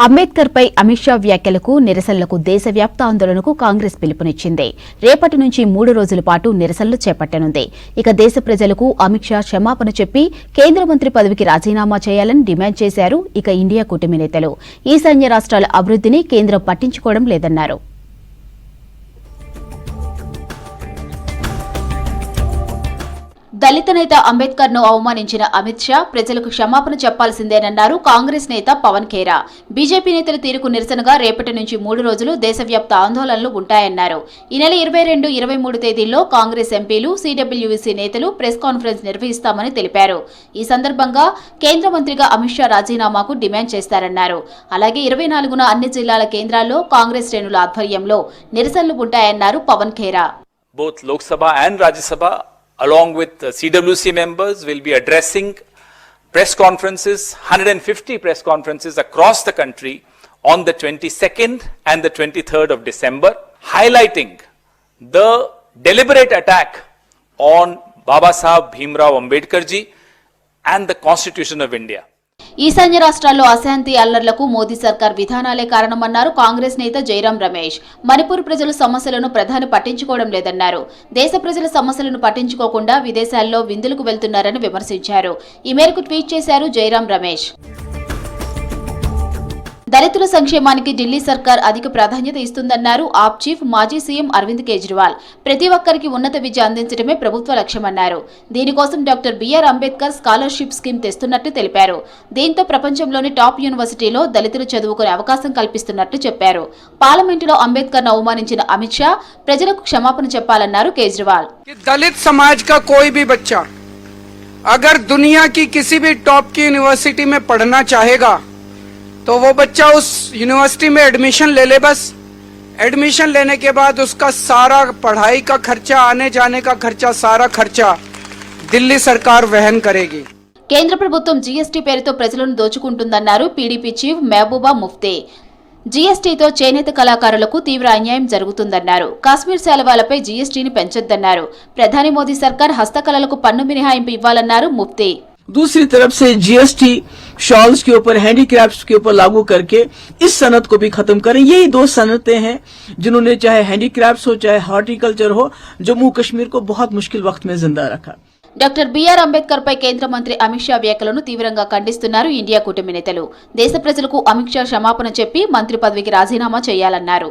అంబేద్కర్ పై అమిత్ షా వ్యాఖ్యలకు నిరసనలకు దేశవ్యాప్త ఆందోళనకు కాంగ్రెస్ పిలుపునిచ్చింది. రేపటి నుంచి 3 రోజుల పాటు నిరసనలు చేపట్టనుంది. ఇక దేశ ప్రజలకు అమిత్ షా క్షమాపణ చెప్పి కేంద్ర మంత్రి పదవికి రాజీనామా చేయాలని డిమాండ్ చేశారు. ఇక ఇండియా కూటమి నేతలు ఈశాన్య రాష్ట్రాల అభివృద్ధిని కేంద్రం పట్టించుకోవడం లేదన్నారు. దళిత నేత అంబేద్కర్ ను అవమానించిన అమిత్ షా ప్రజలకు క్షమాపణ చెప్పాల్సిందేనన్నారు కాంగ్రెస్ నేత పవన్ ఖేరా. బీజేపీ నేతల తీరుకు నిరసనగా రేపటి నుంచి 3 రోజులు దేశవ్యాప్త ఆందోళనలు ఉంటాయన్నారు. ఈ నెల 22, 23 తేదీల్లో కాంగ్రెస్ ఎంపీలు, సీడబ్ల్యూసీ నేతలు ప్రెస్ కాన్ఫరెన్స్ నిర్వహిస్తామని తెలిపారు. ఈ సందర్భంగా కేంద్ర మంత్రిగా అమిత్ షా రాజీనామాకు డిమాండ్ చేస్తారన్నారు. అలాగే 24న అన్ని జిల్లాల కేంద్రాల్లో కాంగ్రెస్ శ్రేణుల ఆధ్వర్యంలో నిరసనలు ఉంటాయన్నారు Pawan Khera. Both Lok Sabha and Rajya Sabha along with CWC members will be addressing press conferences, 150 press conferences across the country on the 22nd and the 23rd of December, highlighting the deliberate attack on Baba Saheb Bhimrao Ambedkar ji and the Constitution of India. ఈశాన్య రాష్ట్రాల్లో అశాంతి అల్లర్లకు మోదీ సర్కార్ విధానాలే కారణమన్నారు కాంగ్రెస్ నేత జైరాం రమేష్. మణిపూర్ ప్రజల సమస్యలను ప్రధాని పట్టించుకోవడం లేదన్నారు. దేశ ప్రజల సమస్యలను పట్టించుకోకుండా విదేశాల్లో విందులకు వెళ్తున్నారని విమర్శించారు. ఈ మేరకు ట్వీట్ చేశారు జైరాం రమేష్. దళితుల సంక్షేమానికి ఢిల్లీ సర్కార్ అధిక ప్రాధాన్యత ఇస్తుందన్నారు ఆప్ చీఫ్ మాజీ సీఎం అరవింద్ కేజ్రీవాల్. ప్రతి ఒక్కరికి ఉన్నత విద్య అందించడమే ప్రభుత్వ లక్ష్యమన్నారు. దీనికోసం doctor BR Ambedkar scholarship scheme తెస్తున్నట్టు తెలిపారు. దీంతో ప్రపంచంలోని టాప్ యూనివర్సిటీలో దళితులు చదువుకునే అవకాశం కల్పిస్తున్నట్టు చెప్పారు. పార్లమెంటులో అంబేద్కర్ ను అవమానించిన అమిత్ షా ప్రజలకు క్షమాపణ చెప్పాలన్నారు కేజ్రీవాల్. దళిత్ సమాజ్ కా కోई भी बच्चा अगर दुनिया की किसी भी टॉप की यूनिवर्सिटी में पढ़ना चाहेगा तो वो बच्चा उस यूनिवर्सिटी में एडमिशन ले ले. बस एडमिशन लेने के बाद उसका सारा पढ़ाई का खर्चा, आने जाने का खर्चा, सारा खर्चा दिल्ली सरकार वहन करेगी. కేంద్ర ప్రభుత్వం జీఎస్టీ పేరుతో ప్రజలను దోచుకుంటుందన్నారు పీడీపీ చీఫ్ మహబూబా ముఫ్తీ. జీఎస్టీతో చేనేత కళాకారులకు తీవ్ర అన్యాయం జరుగుతుందన్నారు. కాశ్మీర్ శాలువాలపై జీఎస్టీని పెంచొద్దన్నారు. ప్రధాని మోదీ సర్కార్ హస్తకళలకు పన్ను మినహాయింపు ఇవ్వాలన్నారు ముఫ్తీ. दूसरी तरफ से जीएसटी शॉल्स के ऊपर, हैंडीक्राफ्ट्स के ऊपर लागू करके इस सनत को भी खत्म करें. यही 2 सनतें हैं जिन्होंने चाहे हैंडीक्राफ्ट्स हो चाहे हॉर्टिकल्चर हो जम्मू कश्मीर को बहुत मुश्किल वक्त में जिंदा रखा. డాక్టర్ బిఆర్ అంబేద్కర్ పై కేంద్ర మంత్రి అమిత్ షా వ్యాఖ్యలను తీవ్రంగా ఖండిస్తున్నారు ఇండియా కూటమి నేతలు. దేశ ప్రజలకు అమిత్ షా క్షమాపణ చెప్పి మంత్రి పదవికి రాజీనామా చేయాలన్నారు.